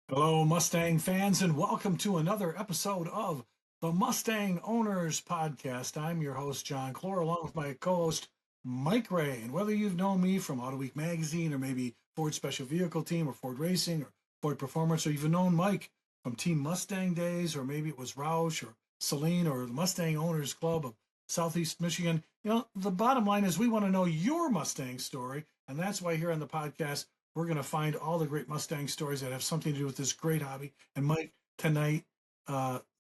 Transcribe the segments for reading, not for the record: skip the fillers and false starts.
Hello, Mustang fans, and welcome to another episode of the Mustang Owners Podcast. I'm your host, John Clore, along with my co host, Mike Ray. And whether you've known me from Auto Week magazine, or maybe Ford Special Vehicle Team, or Ford Racing, or Ford Performance, or even known Mike from Team Mustang days, or maybe it was Roush, or Celine, or the Mustang Owners Club of Southeast Michigan, the bottom line is we want to know your Mustang story. And that's why here on the podcast, we're going to find all the great Mustang stories that have something to do with this great hobby. And Mike, tonight,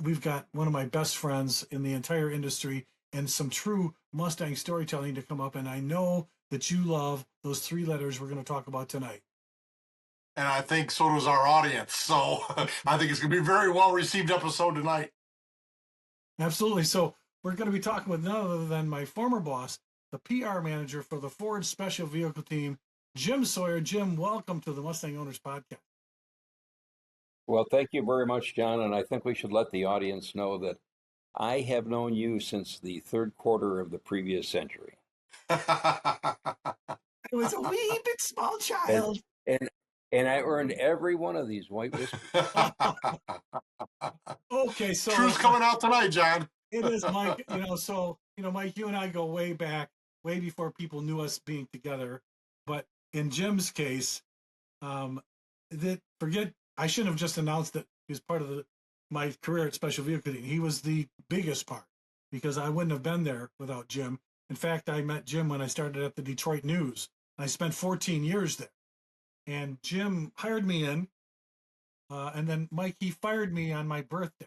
we've got one of my best friends in the entire industry and some true Mustang storytelling to come up. And I know that you love those three letters we're going to talk about tonight. And I think so does our audience. So I think it's going to be a very well-received episode tonight. Absolutely. So we're going to be talking with none other than my former boss, the PR manager for the Ford Special Vehicle Team, Jim Sawyer. Jim, welcome to the Mustang Owners Podcast. Well, thank you very much, John. And I think we should let the audience know that I have known you since the third quarter of the previous century. I was a wee bit small child. And I earned every one of these white whiskers. Okay, so truth's coming out tonight, John. It is, Mike. Mike, you and I go way back, way before people knew us being together. But in Jim's case, I shouldn't have just announced that he was part of my career at Special Vehicle Team. He was the biggest part because I wouldn't have been there without Jim. In fact, I met Jim when I started at the Detroit News. I spent 14 years there. And Jim hired me in, and then Mike, he fired me on my birthday.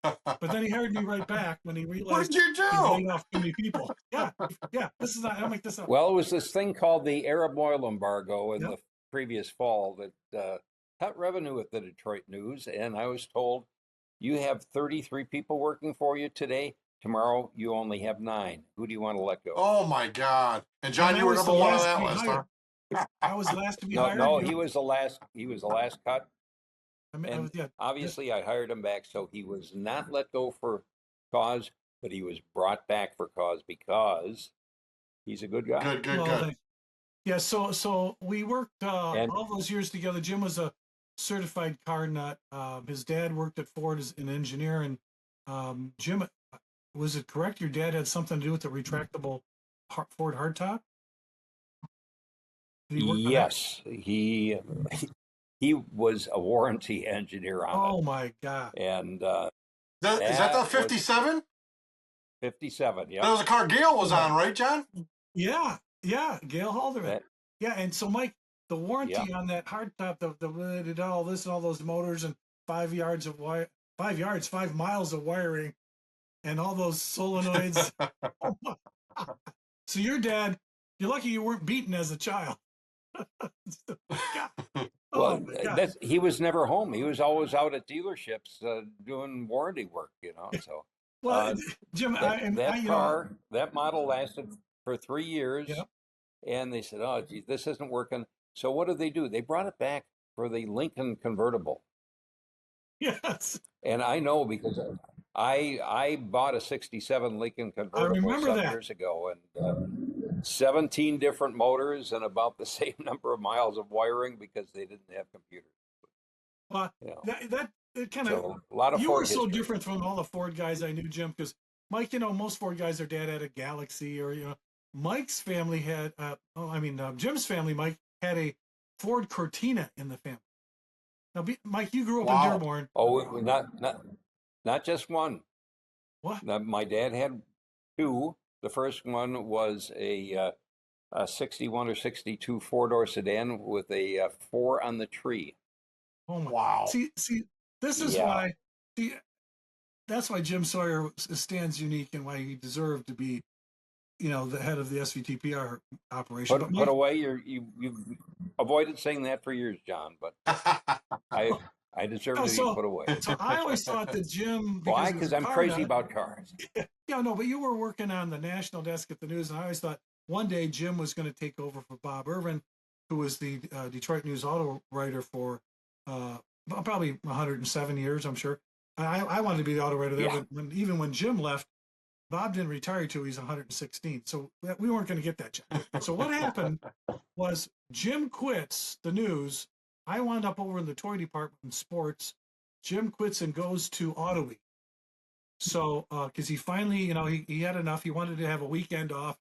But then he hired me right back when he realized what did you do? he laid off too many people. Yeah. This is not. I don't make this up. Well, it was this thing called the Arab oil embargo in the previous fall that cut revenue at the Detroit News, and I was told, you have 33 people working for you today. Tomorrow, you only have 9. Who do you want to let go? Oh my God! And John, you were number one on that list, huh? I was last to be hired. No, he was the last. He was the last cut. Obviously, I hired him back, so he was not let go for cause, but he was brought back for cause because he's a good guy. Good. Yeah, so we worked all those years together. Jim was a certified car nut. His dad worked at Ford as an engineer, and Jim, was it correct? Your dad had something to do with the retractable Ford hardtop? Yes, he was a warranty engineer on it. Oh my God! And is that the 57? 57, yeah. That was a car Gail was on, right, John? Yeah, Gail Halderman. Yeah, and so Mike, the warranty on that hardtop, the did all this and all those motors and 5 yards of wire, 5 miles of wiring, and all those solenoids. So your dad, you're lucky you weren't beaten as a child. Well, he was never home. He was always out at dealerships doing warranty work, So, well, Jim, that model lasted for 3 years, and they said, "Oh, geez, this isn't working." So, what did they do? They brought it back for the Lincoln convertible. Yes, and I know because I bought a '67 Lincoln convertible some years ago, and 17 different motors and about the same number of miles of wiring because they didn't have computers. Well, that kind of a lot of you Ford were so history. different from all the Ford guys I knew, Jim, because Mike, most Ford guys, their dad had a Galaxy, or Mike's family had Jim's family, Mike, had a Ford Cortina in the family. Now, Mike, you grew up in Dearborn. Oh, not just one. What? My dad had 2. The first one was a 61 or 62 4-door sedan with a 4 on the tree. Oh my! Wow! See, this is why. That's why Jim Sawyer stands unique and why he deserved to be, the head of the SVT PR operation. Put away you avoided saying that for years, John. But I deserve to be put away. So I always thought that Jim. Why? Because I'm crazy about cars. Yeah, no, but you were working on the national desk at the news, and I always thought one day Jim was going to take over for Bob Irvin, who was the Detroit News auto writer for probably 107 years, I'm sure. I wanted to be the auto writer there, but even when Jim left, Bob didn't retire till he's 116. So we weren't going to get that job. So what happened was Jim quits the news. I wound up over in the toy department in sports. Jim quits and goes to Auto Week. So, because he finally, he had enough. He wanted to have a weekend off.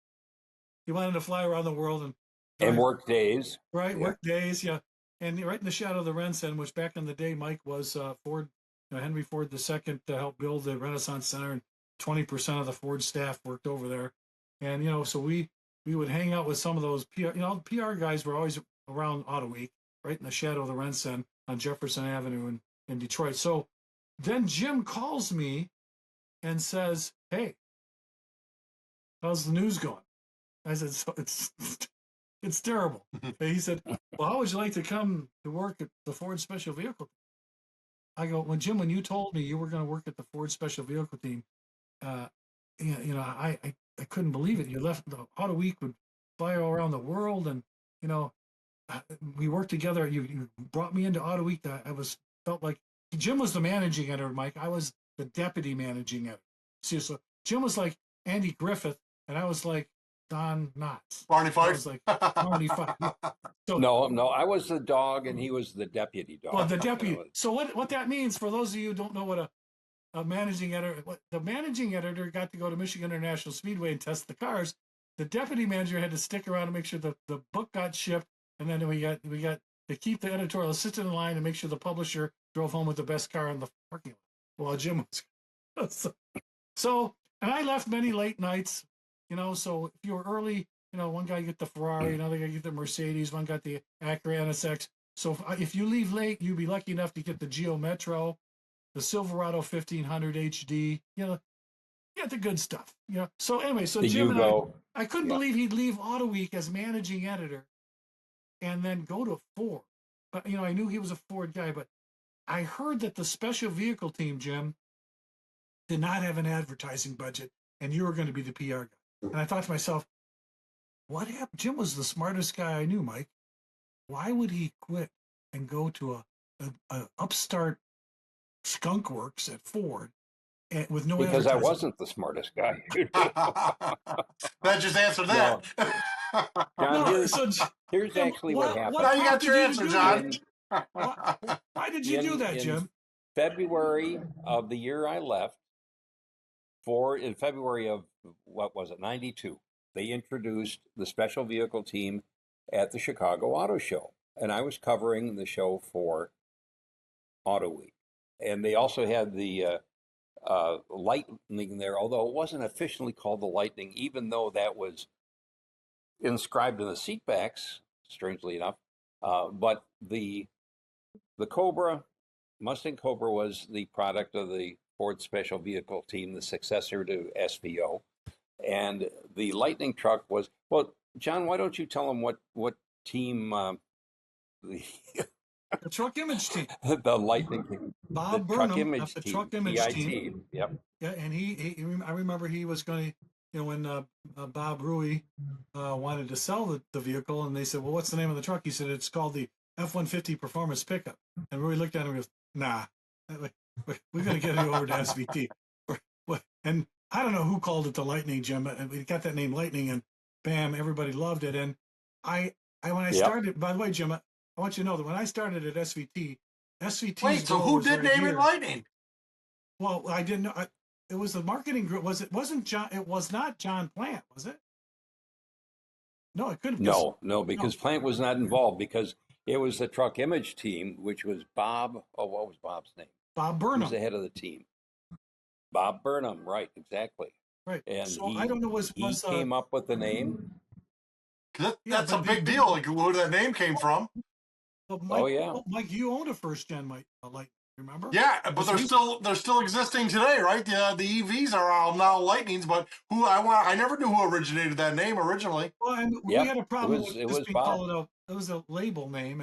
He wanted to fly around the world and work days. Right, Yeah. work days, yeah. And right in the shadow of the Rensen, which back in the day, Mike, was Ford, Henry Ford II to help build the Renaissance Center, and 20% of the Ford staff worked over there. And so we would hang out with some of those PR, PR guys were always around Auto Week, right in the shadow of the Rensen on Jefferson Avenue in Detroit. So then Jim calls me and says, "Hey, how's the news going?" I said, "So it's terrible." And he said, "Well, how would you like to come to work at the Ford Special Vehicle?" I go, "Well, Jim, when you told me you were going to work at the Ford Special Vehicle team, uh, I couldn't believe it. You left the Auto Week, would fly all around the world, and you know, we worked together. You brought me into Auto Week. That felt like Jim was the managing editor, Mike. I was the deputy managing editor. See, so Jim was like Andy Griffith, and I was like Don Knotts. Barney I Fife. was like Barney Fife. So, No, I was the dog and he was the deputy dog. well, the deputy. So what that means for those of you who don't know what a managing editor, the managing editor got to go to Michigan International Speedway and test the cars. The deputy manager had to stick around to make sure the book got shipped, and then we got to keep the editorial assistant in line and make sure the publisher drove home with the best car in the parking lot. Well, Jim was so, and I left many late nights. So if you were early, one guy get the Ferrari, another guy get the Mercedes, one got the Acura NSX. So if you leave late, you'd be lucky enough to get the Geo Metro, the Silverado 1500 HD, the good stuff. So anyway, so the Jim Yugo. and I couldn't believe he'd leave Auto Week as managing editor and then go to Ford. But I knew he was a Ford guy, but I heard that the special vehicle team, Jim, did not have an advertising budget, and you were going to be the PR guy. And I thought to myself, what happened? Jim was the smartest guy I knew, Mike. Why would he quit and go to a upstart skunk works at Ford with no because I advertising? wasn't the smartest guy. That just answered that. John, here's actually what happened. Now you got your answer, John. Why did you do that, Jim? In February of the year I left, in February of, what was it, 92, they introduced the special vehicle team at the Chicago Auto Show. And I was covering the show for Auto Week. And they also had the Lightning there, although it wasn't officially called the Lightning, even though that was inscribed in the seat backs, strangely enough. But the Cobra, Mustang Cobra, was the product of the Ford Special Vehicle team, the successor to SVO. And the Lightning truck was, well, John, why don't you tell them what team the truck image team, the Lightning team, Bob the Burnham, truck image the team, truck image team. Yep. Yeah, and I remember he was going to, when Bob Rui wanted to sell the vehicle, and they said, "Well, what's the name of the truck?" He said, "It's called the F-150 Performance Pickup." And Rui looked at him and goes, "Nah, we're going to get it over to SVT." And I don't know who called it the Lightning, Jim. We got that name Lightning, and bam, everybody loved it. And when I started, by the way, Jim, I want you to know that when I started at SVT, Wait, so who did name it Lightning? Well, I didn't know. It was the marketing group. Wasn't John? It was not John Plant, was it? No, it couldn't. No, because Plant was not involved, because it was the truck image team, which was Bob. Oh, what was Bob's name? Bob Burnham. Who's the head of the team? Bob Burnham, right? Exactly. Right. And so I don't know. He came up with the name. That's a big deal. Like where that name came from. Well, Mike, Mike, you owned a first gen, Mike. Remember? Yeah, but they're still existing today, right? The EVs are all now Lightnings, but I never knew who originated that name originally. Well, we had a problem with it this was being Bob. called it was a label name,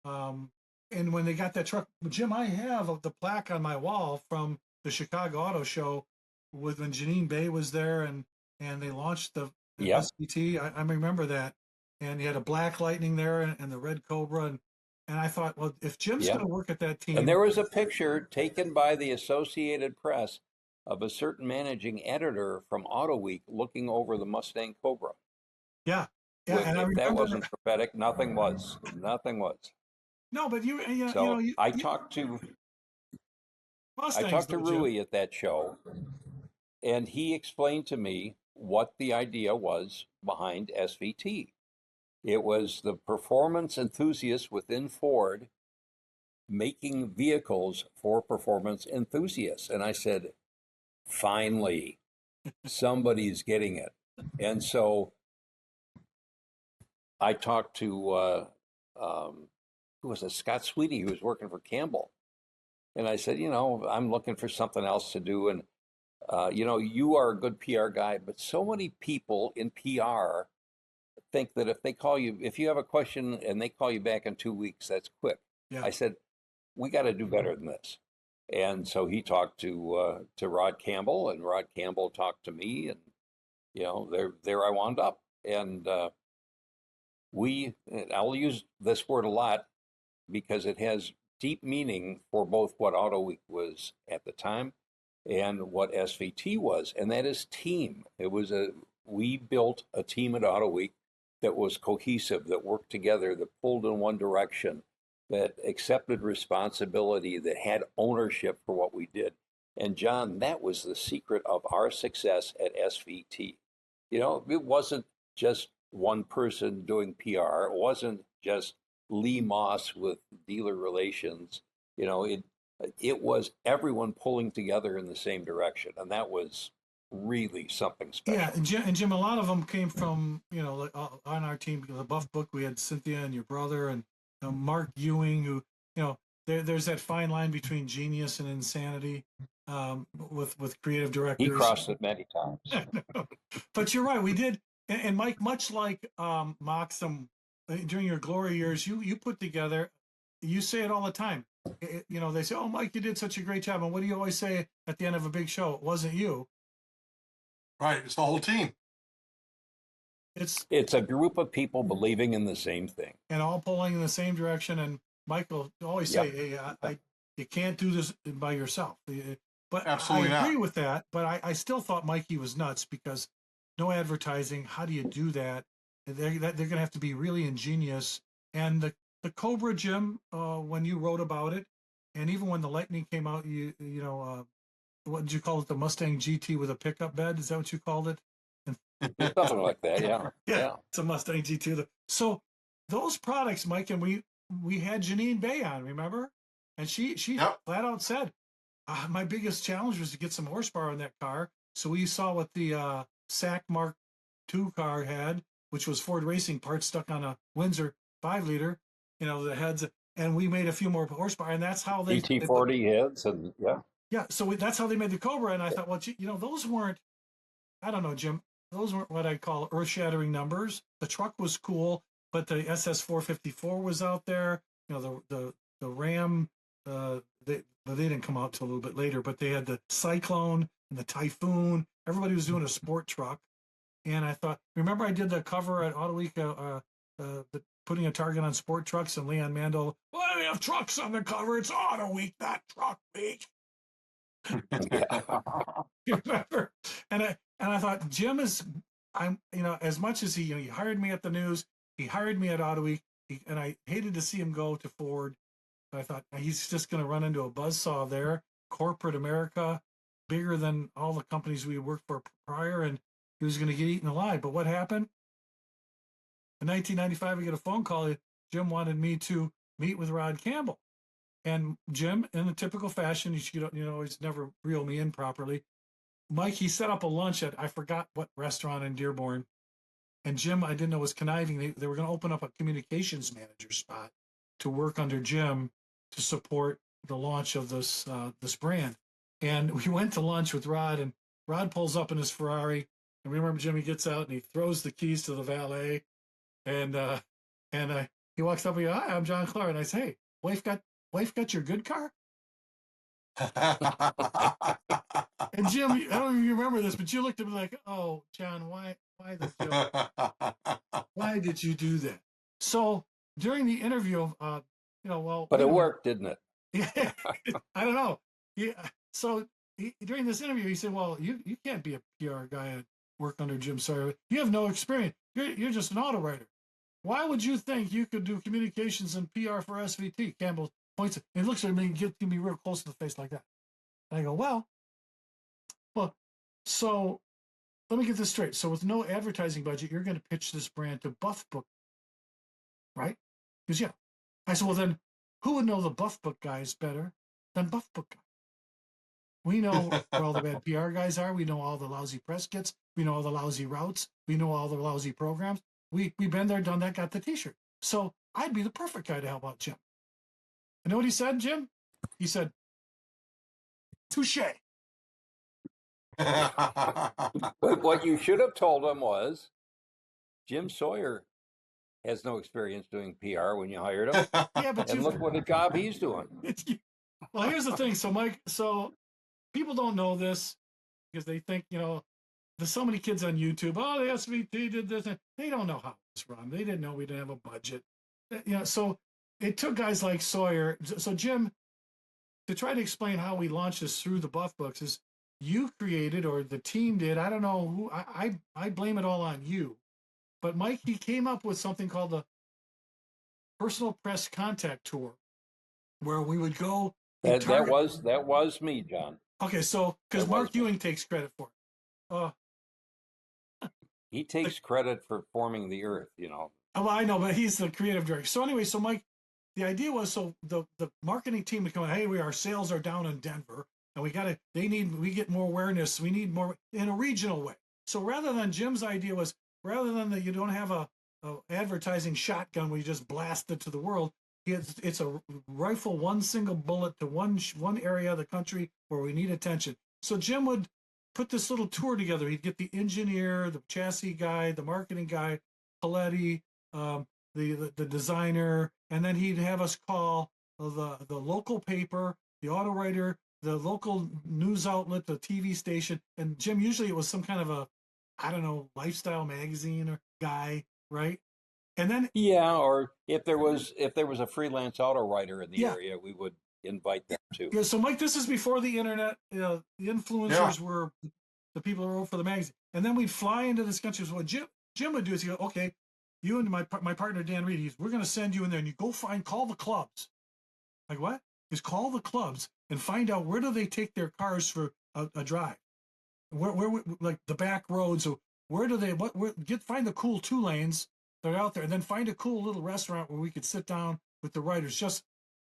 and when they got that truck, Jim, I have the plaque on my wall from the Chicago Auto Show when Janine Bay was there, and they launched the SVT. I remember that, and you had a black Lightning there and the red Cobra, and I thought, well, if Jim's going to work at that team. And there was a picture taken by the Associated Press of a certain managing editor from Auto Week looking over the Mustang Cobra. Yeah. And if that wasn't prophetic, nothing was. Nothing was. No, but So I talked to Mustangs though, Jim. Rui at that show, and he explained to me what the idea was behind SVT. It was the performance enthusiasts within Ford making vehicles for performance enthusiasts. And I said, finally, somebody's getting it. And so I talked to, who was it, Scott Sweetie, who was working for Campbell. And I said, I'm looking for something else to do. And, you are a good PR guy, but so many people in PR think that if they call you, if you have a question and they call you back in 2 weeks, that's quick. Yeah. I said, we got to do better than this. And so he talked to Rod Campbell, and Rod Campbell talked to me, and there I wound up. And I'll use this word a lot because it has deep meaning for both what Auto Week was at the time and what SVT was, and that is team. We built a team at Auto Week that was cohesive, that worked together, that pulled in one direction, that accepted responsibility, that had ownership for what we did. And John, that was the secret of our success at SVT. It wasn't just one person doing PR. It wasn't just Lee Moss with dealer relations. It was everyone pulling together in the same direction, and that was really something special. Yeah, and Jim, a lot of them came from like, on our team, the Buff Book. We had Cynthia and your brother, and Mark Ewing, who there's that fine line between genius and insanity with creative directors. He crossed it many times. But you're right, we did. And Mike, much like Moxham, during your glory years, you put together. You say it all the time. They say, "Oh, Mike, you did such a great job." And what do you always say at the end of a big show? It wasn't you. Right. It's the whole team. It's a group of people believing in the same thing and all pulling in the same direction. And Michael always say, "Hey, you can't do this by yourself." But absolutely I agree not with that. But I still thought Mikey was nuts because no advertising. How do you do that? They're going to have to be really ingenious. And the Cobra, Jim, when you wrote about it, and even when the Lightning came out, what did you call it? The Mustang GT with a pickup bed? Is that what you called it? Something like that, yeah. Yeah, it's a Mustang GT. So those products, Mike, and we had Janine Bay on, remember? And she Yep. flat out said, my biggest challenge was to get some horsepower in that car. So we saw what the SAC Mark II car had, which was Ford racing parts stuck on a Windsor 5-liter, the heads, and we made a few more horsepower, and that's how they ET40 heads, and yeah. So that's how they made the Cobra, and I thought, well, those weren't, I don't know, Jim, those weren't what I call earth-shattering numbers. The truck was cool, but the SS454 was out there. The Ram, they didn't come out till a little bit later, but they had the Cyclone and the Typhoon. Everybody was doing a sport truck, and I thought, remember I did the cover at Auto Week, putting a target on sport trucks, and Leon Mandel, well, we have trucks on the cover. It's Auto Week, not Truck Week. You remember? And I thought, Jim is, as much as he hired me at the news, he hired me at Auto Week, and I hated to see him go to Ford. I thought he's just going to run into a buzzsaw there. Corporate America, bigger than all the companies we worked for prior, and he was going to get eaten alive. But what happened? In 1995, I get a phone call. Jim wanted me to meet with Rod Campbell. And Jim, in a typical fashion, he's never reel me in properly. Mike, he set up a lunch at, I forgot what restaurant in Dearborn. And Jim, I didn't know, was conniving. They were going to open up a communications manager spot to work under Jim to support the launch of this brand. And we went to lunch with Rod, and Rod pulls up in his Ferrari. And we remember Jimmy gets out and he throws the keys to the valet. And he walks up and he goes, "Hi, I'm John Clark." And I say, "Hey, wife got your good car?" And Jim, I don't even remember this, but you looked at me like, "Oh, John, why this joke? Why did you do that?" So during the interview, but it worked, didn't it? Yeah, I don't know. Yeah. So during this interview, he said, "Well, you can't be a PR guy and work under Jim Sawyer. You have no experience. You're just an auto writer." why would you think you could do communications and PR for SVT? Campbell points and looks at me and gets me real close to the face like that. And I go, well, so let me get this straight. So with no advertising budget, you're going to pitch this brand to Buff Book, right? Because yeah. I said, well then, who would know the Buff Book guys better than Buff Book guys? We know where all the bad PR guys are. We know all the lousy press kits. We know all the lousy routes. We know all the lousy programs. We've been there, done that, got the T-shirt. So I'd be the perfect guy to help out Jim. You know what he said, Jim? He said, touche. But what you should have told him was, Jim Sawyer has no experience doing PR when you hired him. Yeah, but and look what a job he's doing. Well, here's the thing. So, Mike, people don't know this because they think, there's so many kids on YouTube. Oh, the SVT did this. They don't know how it's run. They didn't know we didn't have a budget. So it took guys like Sawyer. So, Jim, to try to explain how we launched this through the Buff Books is you created or the team did. I don't know who. I blame it all on you. But Mike, he came up with something called the Personal Press Contact Tour, where we would go. That was me, John. Okay, so because Mark Ewing takes credit for it. He takes credit for forming the Earth, Well, I know, but he's the creative director. So anyway, so Mike, the idea was so the marketing team would come in, hey, our sales are down in Denver, and we get more awareness. We need more in a regional way. So rather than Jim's idea was rather than that you don't have a advertising shotgun where you just blast it to the world. It's a rifle, one single bullet to one area of the country where we need attention. So Jim would put this little tour together. He'd get the engineer, the chassis guy, the marketing guy, Paletti, the designer, and then he'd have us call the local paper, the auto writer, the local news outlet, the TV station. And Jim, usually it was some kind of lifestyle magazine or guy, right? And then or if there was a freelance auto writer in the area, we would invite them too. Yeah, so Mike, this is before the internet. The influencers were the people who wrote for the magazine, and then we'd fly into this country. So what Jim would do is he go, okay, you and my partner Dan Reed, we're going to send you in there, and you go call the clubs. Like what? Just call the clubs and find out where do they take their cars for a drive. Where like the back roads. So where do they find the cool 2 lanes that are out there, and then find a cool little restaurant where we could sit down with the writers, just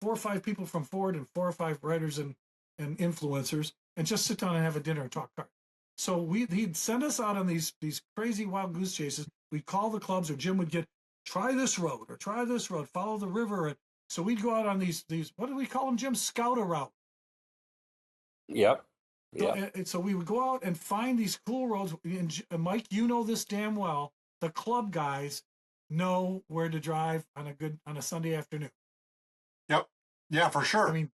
4 or 5 people from Ford and 4 or 5 writers and influencers, and just sit down and have a dinner and talk cars. So he'd send us out on these crazy wild goose chases. We'd call the clubs, or Jim would get, try this road, follow the river. And so we'd go out on these what do we call them, Jim? Scout-a-route. Yep. So we would go out and find these cool roads. And Mike, you know this damn well. The club guys know where to drive on a Sunday afternoon. Yep. Yeah, for sure. I mean,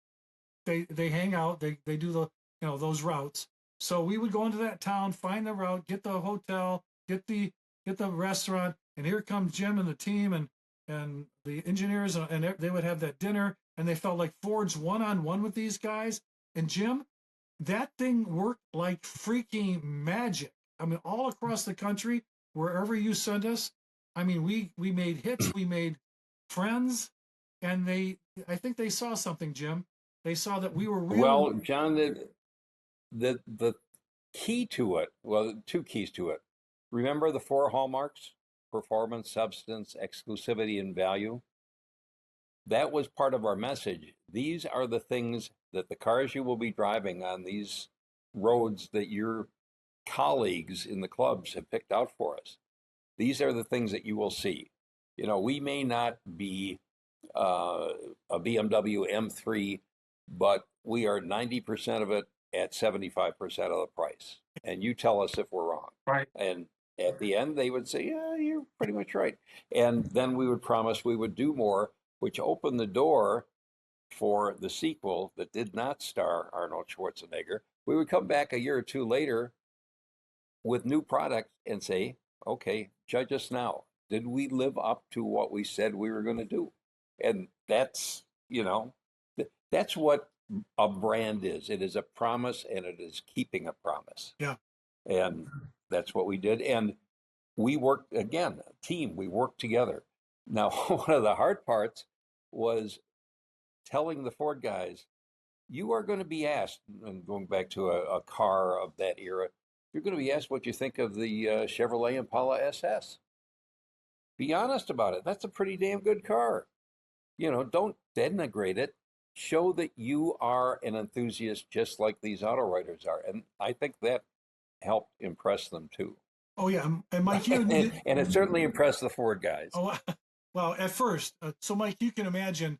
they hang out, they do the those routes. So we would go into that town, find the route, get the hotel, get the restaurant, and here comes Jim and the team and the engineers, and they would have that dinner, and they felt like Ford's one-on-one with these guys. And Jim, that thing worked like freaking magic. I mean, all across the country, wherever you send us. I mean, we made hits, we made friends, and I think they saw something, Jim. They saw that we were real. Well, John, the key to it, 2 keys to it. Remember the 4 hallmarks: performance, substance, exclusivity, and value. That was part of our message. These are the things that the cars you will be driving on these roads that your colleagues in the clubs have picked out for us. These are the things that you will see. We may not be a BMW M3, but we are 90% of it at 75% of the price. And you tell us if we're wrong. Right. And at the end, they would say, yeah, you're pretty much right. And then we would promise we would do more, which opened the door for the sequel that did not star Arnold Schwarzenegger. We would come back a year or 2 later with new products and say, okay, judge us now. Did we live up to what we said we were going to do? And that's, that's what a brand is. It is a promise, and it is keeping a promise. Yeah. And that's what we did. And we worked, again, a team, we worked together. Now, one of the hard parts was telling the Ford guys, you are going to be asked, and going back to a car of that era, you're going to be asked what you think of the Chevrolet Impala SS. Be honest about it. That's a pretty damn good car. Don't denigrate it. Show that you are an enthusiast just like these auto writers are. And I think that helped impress them too. Oh yeah, and Mike, and it certainly impressed the Ford guys. Oh, well, at first, so Mike, you can imagine,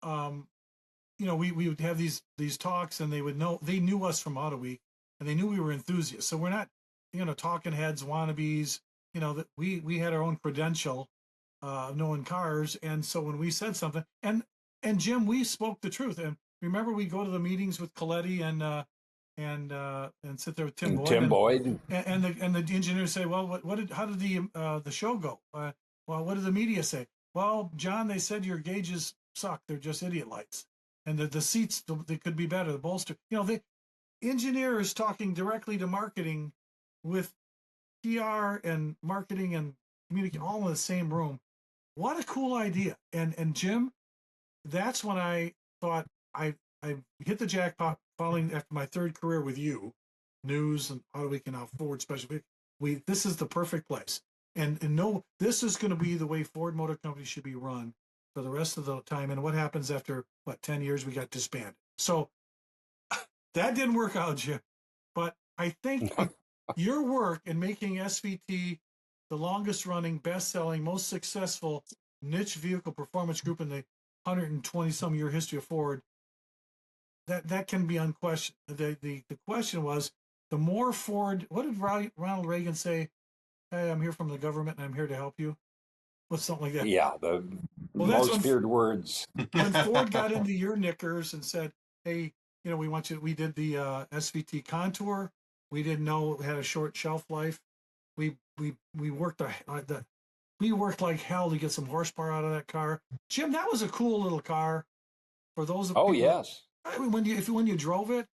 we would have these talks, and they knew us from Auto Week, and they knew we were enthusiasts. So we're not, talking heads, wannabes. That we had our own credential, knowing cars, and so when we said something, and Jim, we spoke the truth. And remember, we go to the meetings with Coletti and sit there with Tim Boyd. Tim Boyd. And the engineers say, well, how did the show go? Well, what did the media say? Well, John, they said your gauges suck. They're just idiot lights. And the seats, they could be better. The bolster, the engineers talking directly to marketing with PR and marketing and communication all in the same room. What a cool idea. And Jim, that's when I thought I hit the jackpot following after my third career with you, news and Auto Week and now Ford Special. This is the perfect place. And no, this is going to be the way Ford Motor Company should be run for the rest of the time. And what happens after 10 years, we got disbanded. So that didn't work out, Jim. But I think your work in making SVT the longest running, best selling, most successful niche vehicle performance group in the 120 some year history of Ford, that can be unquestioned. The question was, the more Ford, what did Ronald Reagan say? Hey, I'm here from the government and I'm here to help you. What's something like that? Yeah, most feared words. When Ford got into your knickers and said, hey, we want you, we did the SVT Contour. We didn't know it had a short shelf life. We worked we worked like hell to get some horsepower out of that car. Jim, that was a cool little car. For those of people, yes. When you drove it,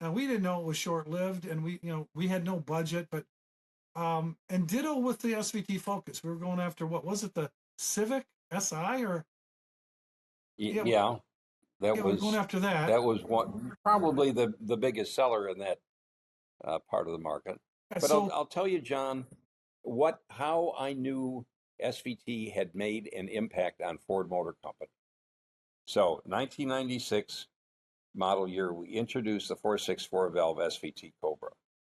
we didn't know it was short lived, and we had no budget, but and ditto with the SVT Focus. We were going after, what was it, the Civic SI or? Yeah, that was we're going after that. That was probably the biggest seller in that part of the market. But I'll tell you, John, how I knew SVT had made an impact on Ford Motor Company. So 1996 model year, we introduced the 464 valve SVT Cobra,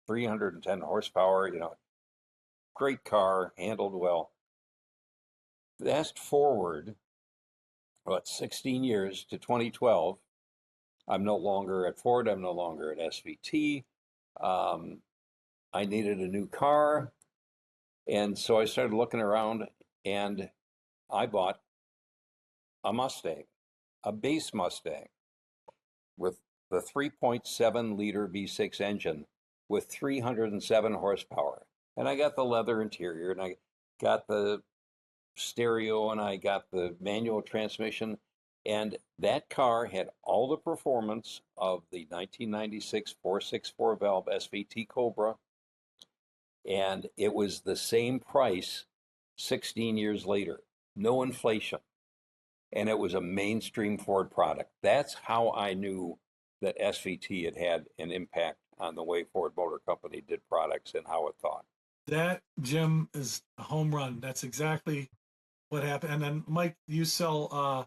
310 horsepower, great car, handled well. Fast forward, 16 years to 2012. I'm no longer at Ford. I'm no longer at SVT. I needed a new car. And so I started looking around, and I bought a Mustang, a base Mustang with the 3.7 liter V6 engine with 307 horsepower. And I got the leather interior, and I got the stereo, and I got the manual transmission. And that car had all the performance of the 1996 464 valve SVT Cobra. And it was the same price 16 years later, no inflation. And it was a mainstream Ford product. That's how I knew that SVT had an impact on the way Ford Motor Company did products and how it thought. That, Jim, is a home run. That's exactly what happened. And then, Mike, you sell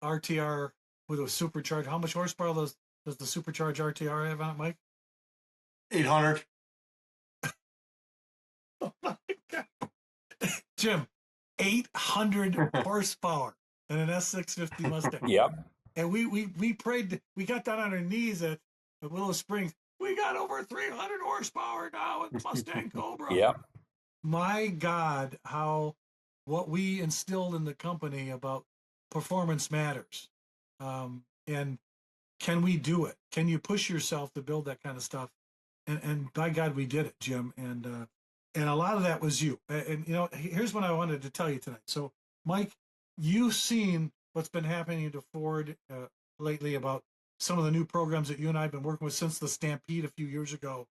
RTR with a supercharged. How much horsepower does the supercharged RTR have on it, Mike? 800. Oh my God. Jim, 800 horsepower in an S650 Mustang. Yep. And we prayed, we got down on our knees at Willow Springs. We got over 300 horsepower now with Mustang Cobra. Yep. My God, what we instilled in the company about performance matters. And can we do it? Can you push yourself to build that kind of stuff? And by God, we did it, Jim. And a lot of that was you. And here's what I wanted to tell you tonight. So, Mike, you've seen what's been happening to Ford lately about some of the new programs that you and I have been working with since the Stampede a few years ago.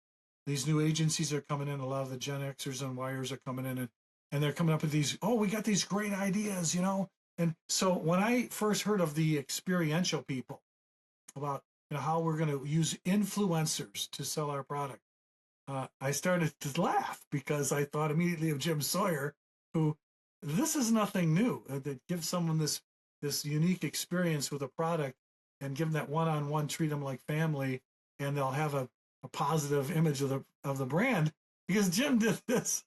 These new agencies are coming in. A lot of the Gen Xers and Yers are coming in, and and they're coming up with these, oh, we got these great ideas, And so when I first heard of the experiential people about how we're going to use influencers to sell our product, I started to laugh because I thought immediately of Jim Sawyer, who this is nothing new. That gives someone this unique experience with a product and give them that one-on-one, treat them like family, and they'll have a positive image of the brand. Because Jim did this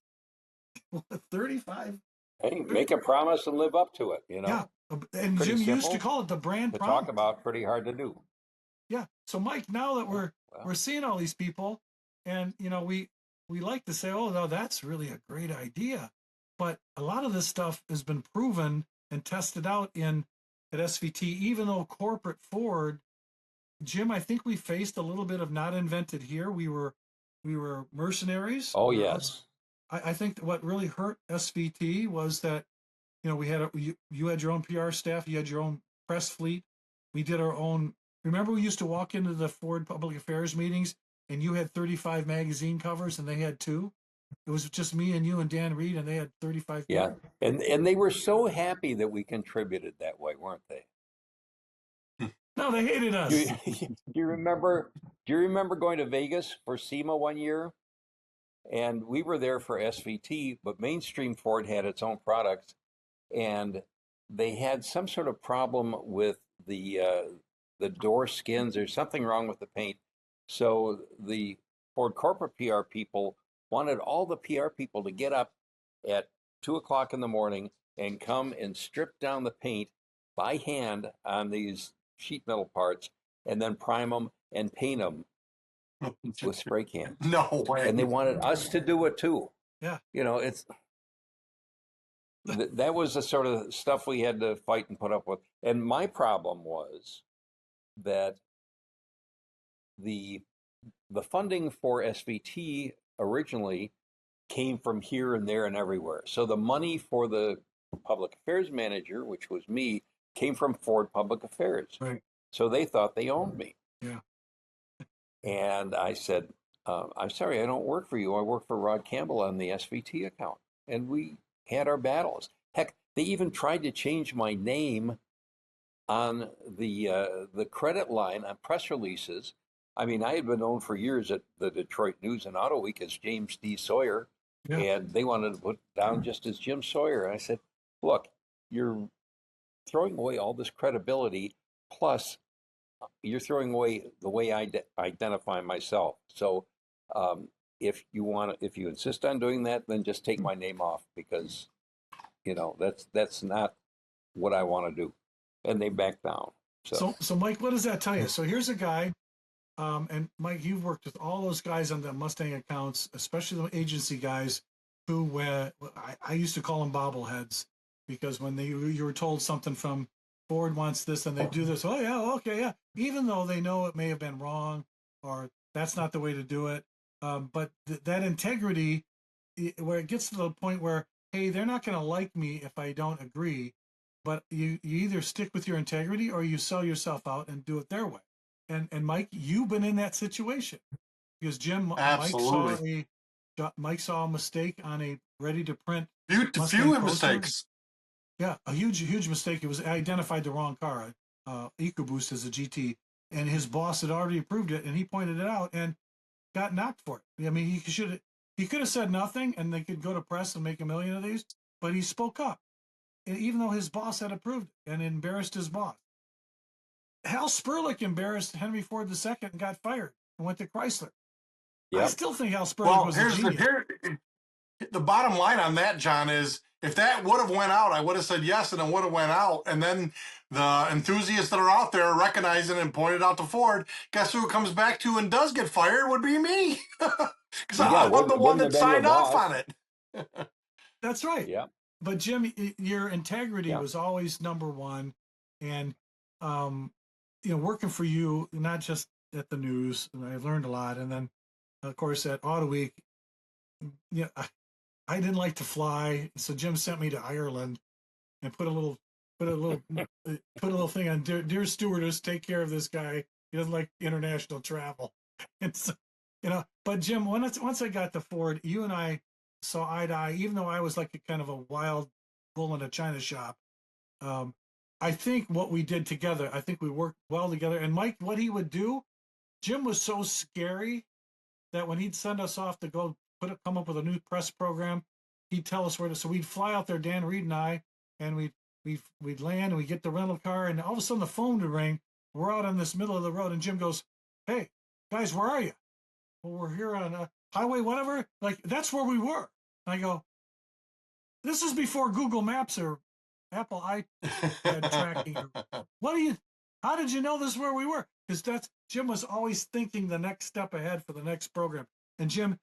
35. Hey, make a promise and live up to it. Yeah, and Pretty Jim used to simple call it the brand to promise. talk about, pretty hard to do. Yeah. So Mike, now that we're seeing all these people, and we like to say, oh no, that's really a great idea, but a lot of this stuff has been proven and tested out at SVT. Even though corporate Ford, Jim, I think we faced a little bit of not invented here. We were mercenaries. Oh yes. I think that what really hurt SVT was that we had you had your own PR staff, you had your own press fleet. We did our own. Remember, we used to walk into the Ford public affairs meetings, and you had 35 magazine covers, and they had 2. It was just me and you and Dan Reed, and they had 35. Yeah, and they were so happy that we contributed that way, weren't they? No, they hated us. Do you remember going to Vegas for SEMA one year? And we were there for SVT, but Mainstream Ford had its own products, and they had some sort of problem with the door skins or something wrong with the paint. So the Ford corporate PR people wanted all the PR people to get up at 2:00 in the morning and come and strip down the paint by hand on these sheet metal parts, and then prime them and paint them with spray cans. No way. And they wanted us to do it too. Yeah. It's that was the sort of stuff we had to fight and put up with. And my problem was that the funding for SVT originally came from here and there and everywhere. So the money for the public affairs manager, which was me, came from Ford Public Affairs. Right. So they thought they owned me. Yeah. And I said, I'm sorry, I don't work for you. I work for Rod Campbell on the SVT account. And we had our battles. Heck, they even tried to change my name on the credit line on press releases. I mean, I had been known for years at the Detroit News and Auto Week as James D. Sawyer, and they wanted to put down just as Jim Sawyer. And I said, look, you're throwing away all this credibility, plus you're throwing away the way I identify myself. So if you insist on doing that, then just take my name off, because that's not what I want to do. And they backed down. So Mike, what does that tell you? So here's a guy, and Mike, you've worked with all those guys on the Mustang accounts, especially the agency guys, who I used to call them bobbleheads, because when you were told something from Ford wants this and they do this, oh yeah, okay, yeah, even though they know it may have been wrong or that's not the way to do it, but that integrity, where it gets to the point where, hey, they're not going to like me if I don't agree, but you either stick with your integrity or you sell yourself out and do it their way. And Mike, you've been in that situation, because Jim, Absolutely. Mike saw a mistake on a ready to print. Few mistakes. Yeah, a huge mistake. It was identified the wrong car, EcoBoost as a GT, and his boss had already approved it, and he pointed it out and got knocked for it. I mean, he could have said nothing, and they could go to press and make a million of these, but he spoke up, even though his boss had approved it, and embarrassed his boss. Hal Sperlich embarrassed Henry Ford II and got fired and went to Chrysler. Yep. I still think Hal Sperlich was a genius. The bottom line on that, John, is if that would have went out, I would have said yes, and it would have went out. And then the enthusiasts that are out there recognizing and pointed out to Ford, guess who it comes back to and does get fired would be me. Because I'm the one that signed off on it. That's right. Yeah. But Jim, your integrity was always number one. And, working for you, not just at the news, and I learned a lot. And then, of course, at Auto Week, I didn't like to fly, so Jim sent me to Ireland and put a little thing on. Dear stewardess, take care of this guy. He doesn't like international travel. And so, but Jim, once I got to Ford, you and I saw eye to eye, even though I was like a kind of a wild bull in a china shop. I think what we did together, I think we worked well together. And Mike, what he would do, Jim was so scary that when he'd send us off to go come up with a new press program, he'd tell us where to. So we'd fly out there, Dan Reed and I, and we'd land and we'd get the rental car, and all of a sudden the phone would ring. We're out on this middle of the road, and Jim goes, "Hey guys, where are you?" "Well, we're here on highway whatever." Like, that's where we were. And I go, "This is before Google Maps or Apple iPad tracking. What do you? How did you know this is where we were?" Because that's Jim was always thinking the next step ahead for the next program. And Jim,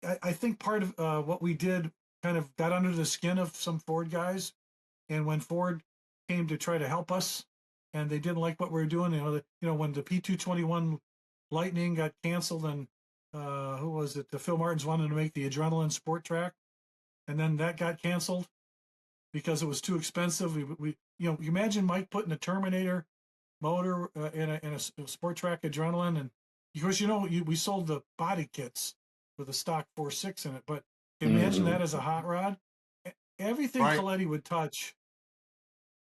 I think part of what we did kind of got under the skin of some Ford guys. And when Ford came to try to help us, and they didn't like what we were doing, when the P221 Lightning got canceled, and who was it? The Phil Martins wanted to make the Adrenaline Sport Track, and then that got canceled because it was too expensive. We you imagine Mike putting a Terminator motor in a Sport Track Adrenaline, and of course we sold the body kits with a stock 4.6 in it, but imagine that as a hot rod. Everything Right. Coletti would touch,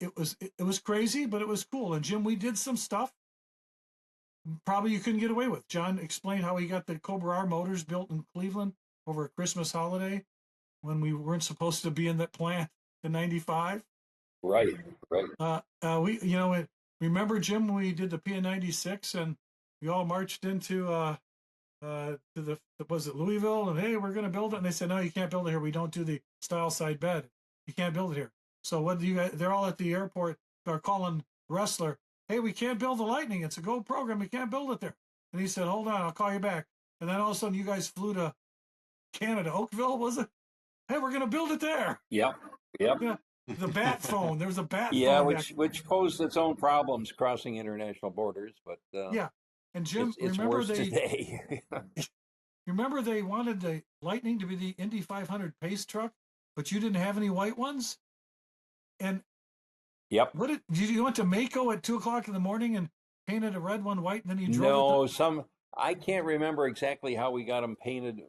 it was crazy, but it was cool. And Jim, we did some stuff probably you couldn't get away with. John explained how he got the Cobra R motors built in Cleveland over a Christmas holiday when we weren't supposed to be in that plant in '95. Right. Remember, Jim, when we did the PN96 and we all marched into to was it Louisville, and hey, we're going to build it, and they said, no, you can't build it here. We don't do the style side bed. You can't build it here. So what do you guys? They're all at the airport. They're calling Wrestler. Hey, we can't build the Lightning. It's a gold program. We can't build it there. And he said, hold on, I'll call you back. And then all of a sudden, you guys flew to Canada, Oakville, was it? Hey, we're going to build it there. Yep. Yeah. The bat phone. There was a bat Yeah, phone. which posed its own problems crossing international borders, but yeah. And Jim, it's remember worse today. Remember they wanted the Lightning to be the Indy 500 pace truck, but you didn't have any white ones. And yep. You went to Mako at 2:00 in the morning and painted a red one white, and then you drove it? No, I can't remember exactly how we got them painted,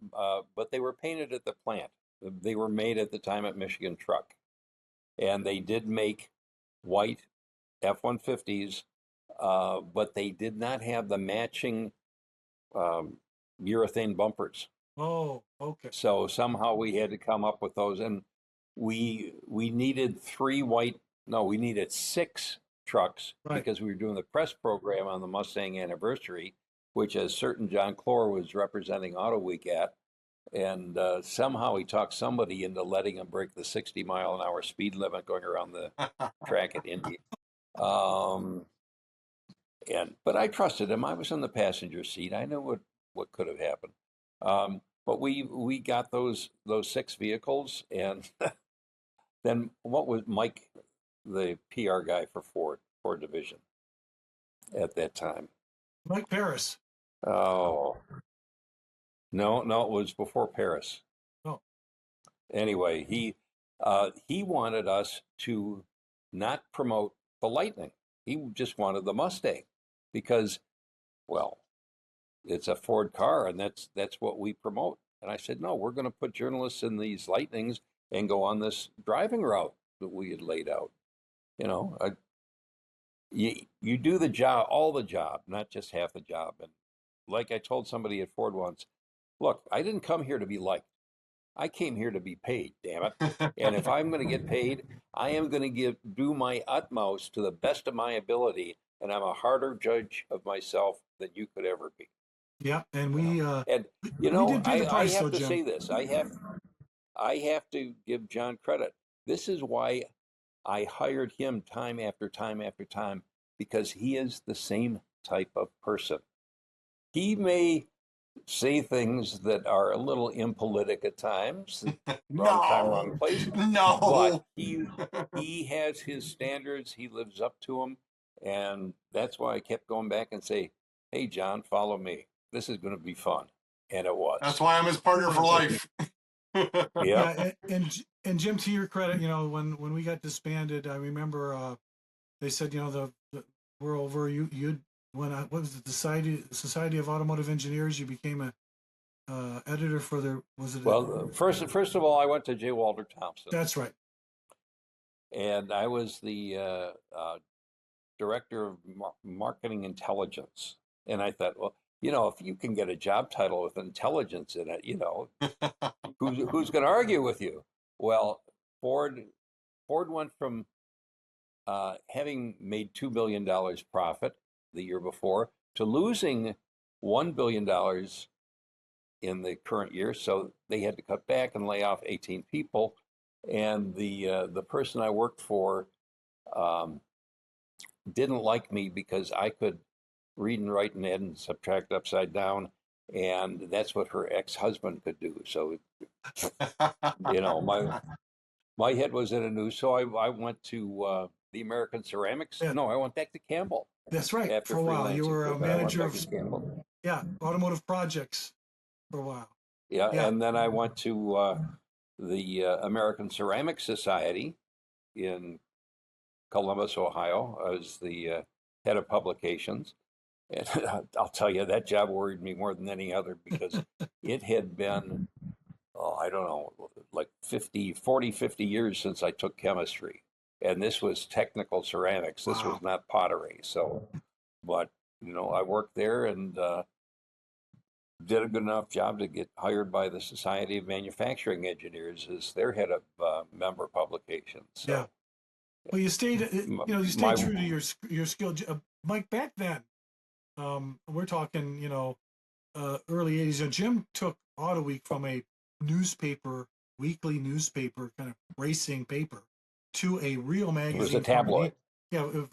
but they were painted at the plant. They were made at the time at Michigan Truck, and they did make white F-150s, but they did not have the matching urethane bumpers. Oh, okay. So somehow we had to come up with those, and we needed we needed 6 trucks, Right. because we were doing the press program on the Mustang anniversary, which a certain John Clore was representing Auto Week at, and somehow he talked somebody into letting him break the 60-mile-an-hour speed limit going around the track at Indy. But I trusted him. I was in the passenger seat. I knew what could have happened. But we got those 6 vehicles, and then what was Mike, the PR guy for Ford Division at that time? Mike Paris. Oh, no, it was before Paris. Oh. Anyway, he wanted us to not promote the Lightning. He just wanted the Mustang because, well, it's a Ford car, and that's what we promote. And I said, no, we're going to put journalists in these Lightnings and go on this driving route that we had laid out. You do the job, all the job, not just half the job. And like I told somebody at Ford once, look, I didn't come here to be liked. I came here to be paid, damn it. And if I'm going to get paid, I am going to do my utmost to the best of my ability. And I'm a harder judge of myself than you could ever be. Yeah, and we and we did pay the price, I have though, to Jim. say this. I have to give John credit. This is why I hired him time after time after time, because he is the same type of person. He may say things that are a little impolitic at times, wrong time, wrong place. No. But he has his standards. He lives up to them, and that's why I kept going back and say, "Hey, John, follow me. This is going to be fun," and it was. That's why I'm his partner for life. Yeah, and Jim, to your credit, when we got disbanded, I remember they said, we're over. You what was it, the Society of Automotive Engineers? You became a editor for their, was it? Well, first of all, I went to J. Walter Thompson, That's right. and I was the director of marketing intelligence. And I thought, well, if you can get a job title with intelligence in it, who's going to argue with you? Well, Ford went from having made $2 billion profit the year before to losing $1 billion in the current year. So they had to cut back and lay off 18 people. And the person I worked for didn't like me because I could read and write and add and subtract upside down. And that's what her ex-husband could do. So, my head was in a noose. So I went to the American Ceramics. Yeah. No, I went back to Campbell. That's right. After For a while, you freelancing were a for them, I went manager back to Campbell. automotive projects for a while. Yeah, Yeah. and then I went to the American Ceramic Society in Columbus, Ohio. I was the head of publications. And I'll tell you, that job worried me more than any other because it had been, I don't know, like 50 years since I took chemistry. And this was technical ceramics. This was not pottery. So, but, I worked there and did a good enough job to get hired by the Society of Manufacturing Engineers as their head of member publications. So, yeah. Well, you stayed, true to your skill. Mike, back then, we're talking, early 80s. And Jim took Auto Week from a weekly newspaper, kind of racing paper, to a real magazine. It was a tabloid.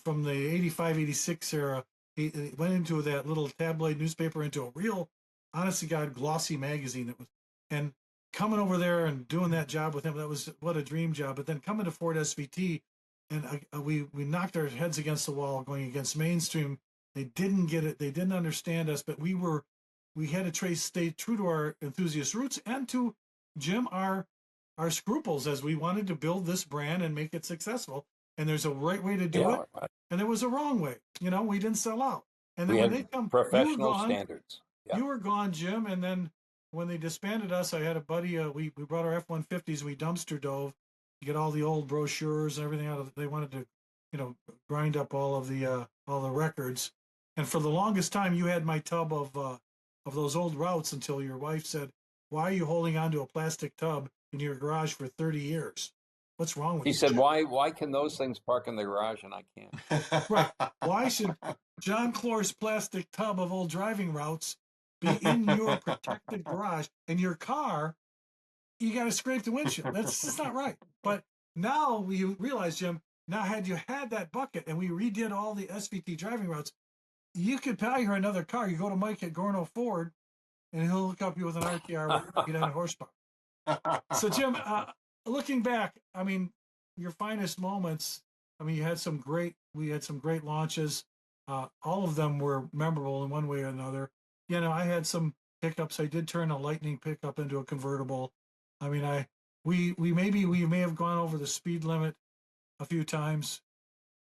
From the 85, 86 era. He went into that little tabloid newspaper into a real, honest to God, glossy magazine. That was, and coming over there and doing that job with him, that was what a dream job. But then coming to Ford SVT, and we knocked our heads against the wall going against mainstream. They didn't get it. They didn't understand us, but we had to stay true to our enthusiast roots and to Jim, our scruples, as we wanted to build this brand and make it successful. And there's a right way to do it, and there was a wrong way. We didn't sell out. And then when they come, professional standards. Yeah. You were gone, Jim. And then when they disbanded us, I had a buddy. We brought our F-150s. We dumpster dove to get all the old brochures and everything out of. They wanted to, grind up all the records. And for the longest time, you had my tub of those old routes until your wife said, "Why are you holding on to a plastic tub in your garage for 30 years? What's wrong with you?" He said, why can those things park in the garage and I can't? Right. Why should John Clor's plastic tub of old driving routes be in your protected garage? And your car, you got to scrape the windshield. That's just not right. But now we realize, Jim, now had you had that bucket and we redid all the SVT driving routes, you could hire another car. You go to Mike at Gorno Ford, and he'll hook up you with an RTR with 800 horsepower. So, Jim, looking back, I mean, your finest moments. I mean, we had some great launches. All of them were memorable in one way or another. I had some hiccups. I did turn a Lightning pickup into a convertible. I mean, we may have gone over the speed limit a few times.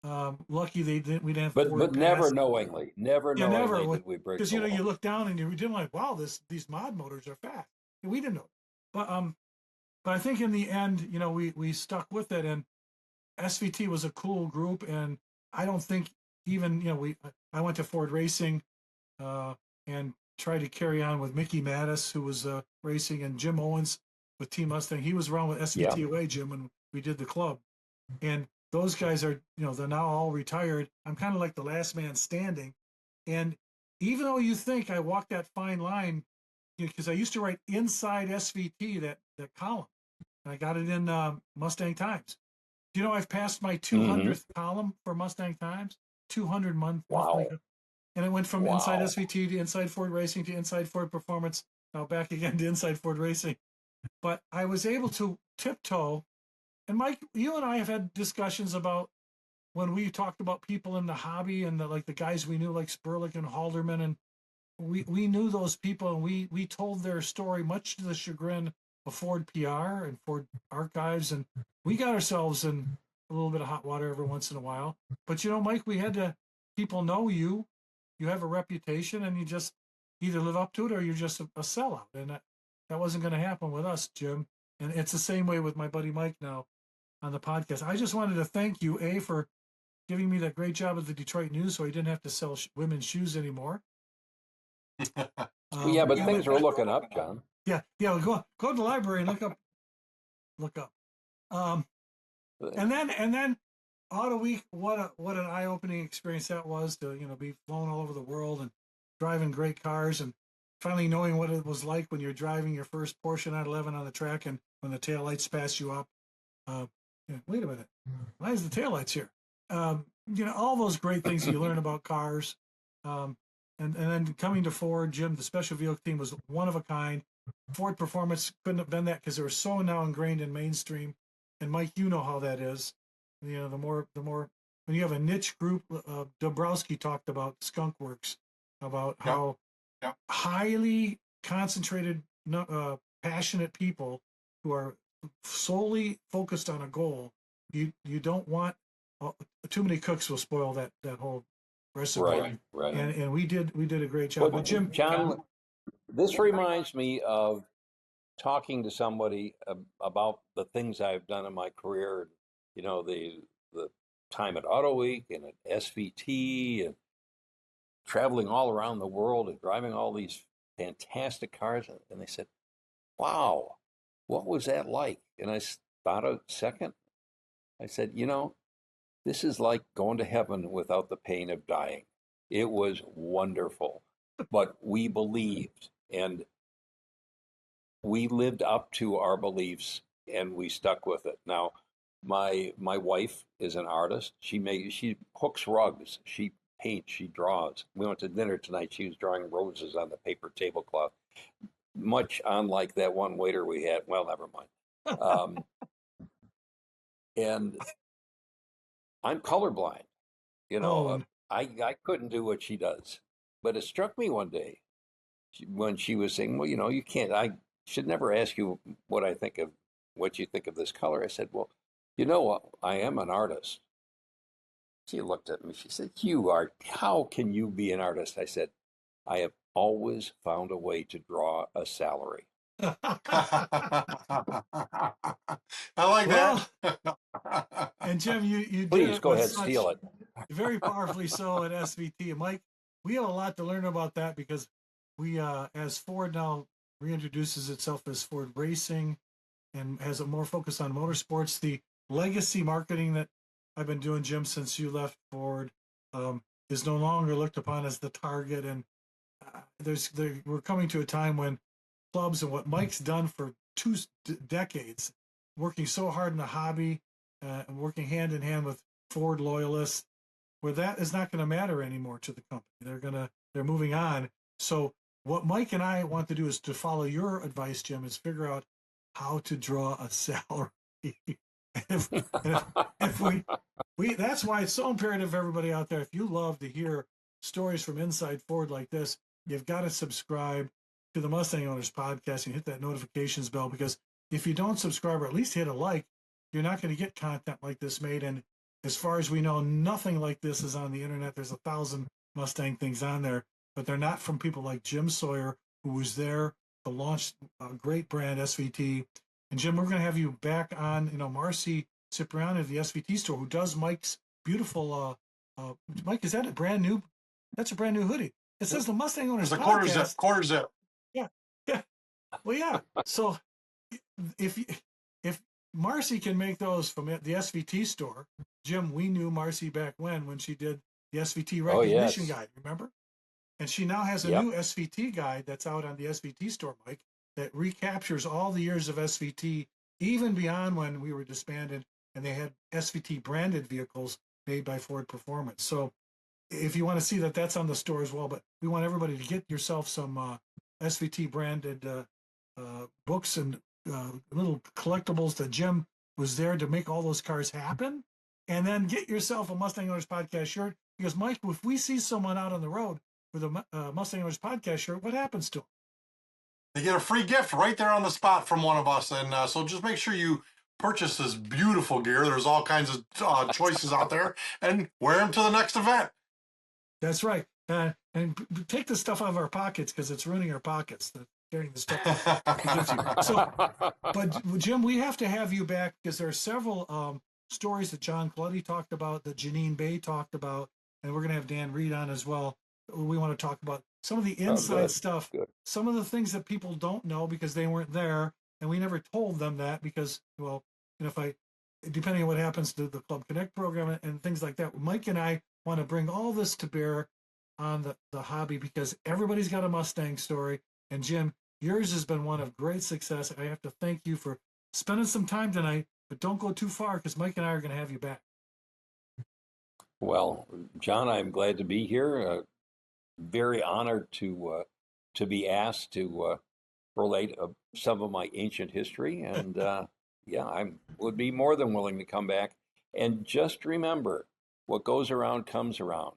Lucky we didn't have. But never knowingly did we break. Because you look down and you didn't like, wow, these mod motors are fast. And we didn't know, but I think in the end, we stuck with it, and SVT was a cool group, and I don't think even I went to Ford Racing, and tried to carry on with Mickey Mattis, who was racing, and Jim Owens with Team Mustang. He was around with SVT away, Jim, when we did the club, and those guys are, they're now all retired. I'm kind of like the last man standing. And even though you think I walked that fine line, because I used to write inside SVT, that column, and I got it in Mustang Times. Do you know I've passed my 200th column for Mustang Times? 200 month. Wow. And it went from inside SVT to inside Ford Racing to inside Ford Performance, now back again to inside Ford Racing. But I was able to tiptoe. And Mike, you and I have had discussions about when we talked about people in the hobby and the guys we knew, like Sperlich and Halderman, and we knew those people, and we told their story, much to the chagrin of Ford PR and Ford Archives, and we got ourselves in a little bit of hot water every once in a while. But Mike, we had to, people know you have a reputation, and you just either live up to it or you're just a sellout. And that wasn't going to happen with us, Jim. And it's the same way with my buddy Mike now on the podcast. I just wanted to thank you, for giving me that great job at the Detroit News so I didn't have to sell women's shoes anymore. Yeah, but things are looking up, John. Yeah. Go to the library and look up. And then Auto Week, what an eye-opening experience that was to be flown all over the world and driving great cars and finally knowing what it was like when you're driving your first Porsche 911 on the track and when the taillights pass you up. Wait a minute, why is the taillights here? All those great things you learn about cars. And then coming to Ford, Jim, the special vehicle team was one of a kind. Ford Performance couldn't have been that because they were so now ingrained in mainstream. And Mike, you know how that is. The more when you have a niche group. Dabrowski talked about Skunk Works, about how highly concentrated, passionate people who are solely focused on a goal. You don't want too many cooks will spoil that whole recipe. Right. And we did a great job. But Jim, John, this reminds me of talking to somebody about the things I've done in my career. The time at Auto Week and at SVT and traveling all around the world and driving all these fantastic cars. And they said, "Wow, what was that like?" And I thought a second. I said, this is like going to heaven without the pain of dying. It was wonderful, but we believed and we lived up to our beliefs and we stuck with it. Now, my wife is an artist. She hooks rugs. She paints. She draws. We went to dinner tonight. She was drawing roses on the paper tablecloth, much unlike that one waiter we had. Well, never mind. And I'm colorblind. I couldn't do what she does. But it struck me one day when she was saying, "Well, you can't. I should never ask you what you think of this color." I said, "Well, I am an artist." She looked at me. She said, how can you be an artist?" I said, "I have always found a way to draw a salary." I like that. And Jim, you Please did go ahead, steal it. Very powerfully so at SVT. And Mike, we have a lot to learn about that because we, as Ford now reintroduces itself as Ford Racing and has a more focus on motorsports, the legacy marketing that I've been doing, Jim, since you left Ford, is no longer looked upon as the target. And we're coming to a time when clubs and what Mike's done for 2 decades, working so hard in the hobby, and working hand in hand with Ford loyalists, where that is not going to matter anymore to the company. They're moving on. So what Mike and I want to do is to follow your advice, Jim, is figure out how to draw a salary. if we that's why it's so imperative, everybody out there, if you love to hear stories from inside Ford like this, you've got to subscribe to the Mustang Owners Podcast and hit that notifications bell, because if you don't subscribe or at least hit a like, you're not going to get content like this made. And as far as we know, nothing like this is on the internet. There's 1,000 Mustang things on there, but they're not from people like Jim Sawyer, who was there to launch a great brand, SVT. And Jim, we're going to have you back on, Marcy Cipriani of the SVT store, who does Mike's beautiful, Mike, is that a brand new? That's a brand new hoodie. It says the Mustang Owners Podcast. Quarter zip. Yeah. Well, yeah. So if Marcy can make those from the SVT store, Jim, we knew Marcy back when she did the SVT recognition guide, remember? And she now has a new SVT guide that's out on the SVT store, Mike, that recaptures all the years of SVT, even beyond when we were disbanded and they had SVT branded vehicles made by Ford Performance. So if you want to see that, that's on the store as well. But we want everybody to get yourself some SVT branded books and little collectibles that Jim was there to make all those cars happen. And then get yourself a Mustang Owners Podcast shirt, because Mike, if we see someone out on the road with a Mustang Owners Podcast shirt, what happens to them? They get a free gift right there on the spot from one of us. And so just make sure you purchase this beautiful gear. There's all kinds of choices out there, and wear them to the next event. That's right. take the stuff out of our pockets because it's ruining our pockets. Carrying the stuff he gives you. So, but Jim, we have to have you back because there are several stories that John Clutty talked about, that Janine Bay talked about, and we're going to have Dan Reed on as well. We want to talk about some of the inside stuff, some of the things that people don't know because they weren't there, and we never told them that because, well, depending on what happens to the Club Connect program and things like that, Mike and I want to bring all this to bear on the hobby because everybody's got a Mustang story. And Jim, yours has been one of great success. I have to thank you for spending some time tonight, but don't go too far because Mike and I are going to have you back. Well, John, I'm glad to be here. Very honored to be asked to relate some of my ancient history, and yeah, I would be more than willing to come back. And just remember, what goes around comes around.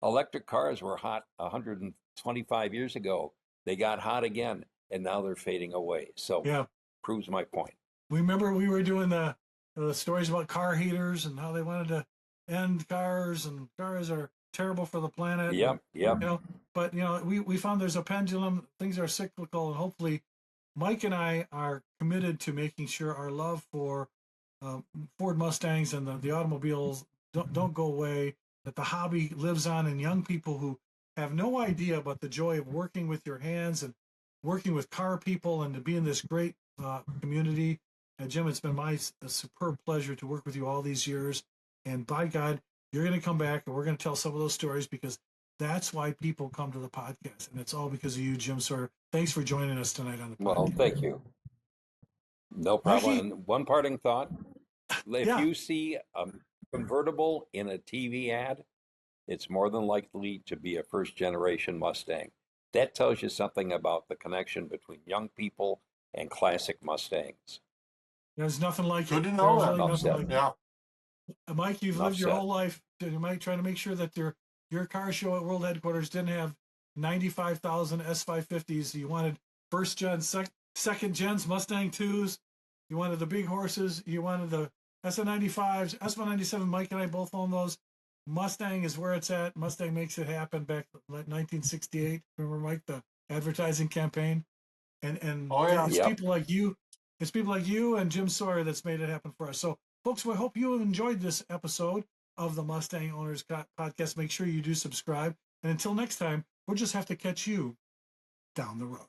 Electric cars were hot 125 years ago. They got hot again, and now they're fading away. So yeah, proves my point. We remember we were doing the stories about car heaters and how they wanted to end cars, and cars are terrible for the planet. Yep. But we found there's a pendulum. Things are cyclical, and hopefully, Mike and I are committed to making sure our love for Ford Mustangs and the automobiles don't go away. That the hobby lives on in young people who have no idea about the joy of working with your hands and working with car people and to be in this great community. Jim, it's been a superb pleasure to work with you all these years. And by God, you're going to come back and we're going to tell some of those stories because that's why people come to the podcast. And it's all because of you, Jim Sawyer. Thanks for joining us tonight on the podcast. Well, thank you. No problem. Mikey? And one parting thought. If Yeah. you see a convertible in a TV ad, it's more than likely to be a first-generation Mustang. That tells you something about the connection between young people and classic Mustangs. There's nothing like Good it. to know that. Really nothing like Yeah. Mike, you've lived your whole life. You might try to make sure that your car show at World Headquarters didn't have 95,000 S550s. You wanted first gen, second gens, Mustang 2s. You wanted the big horses. You wanted the SN95s, S197. Mike and I both own those. Mustang is where it's at. Mustang makes it happen back in 1968. Remember, Mike, the advertising campaign? And Oh, yeah. it's people like you. It's people like you and Jim Sawyer that's made it happen for us. So, folks, we hope you have enjoyed this episode of the Mustang Owners Podcast. Make sure you do subscribe. And until next time, we'll just have to catch you down the road.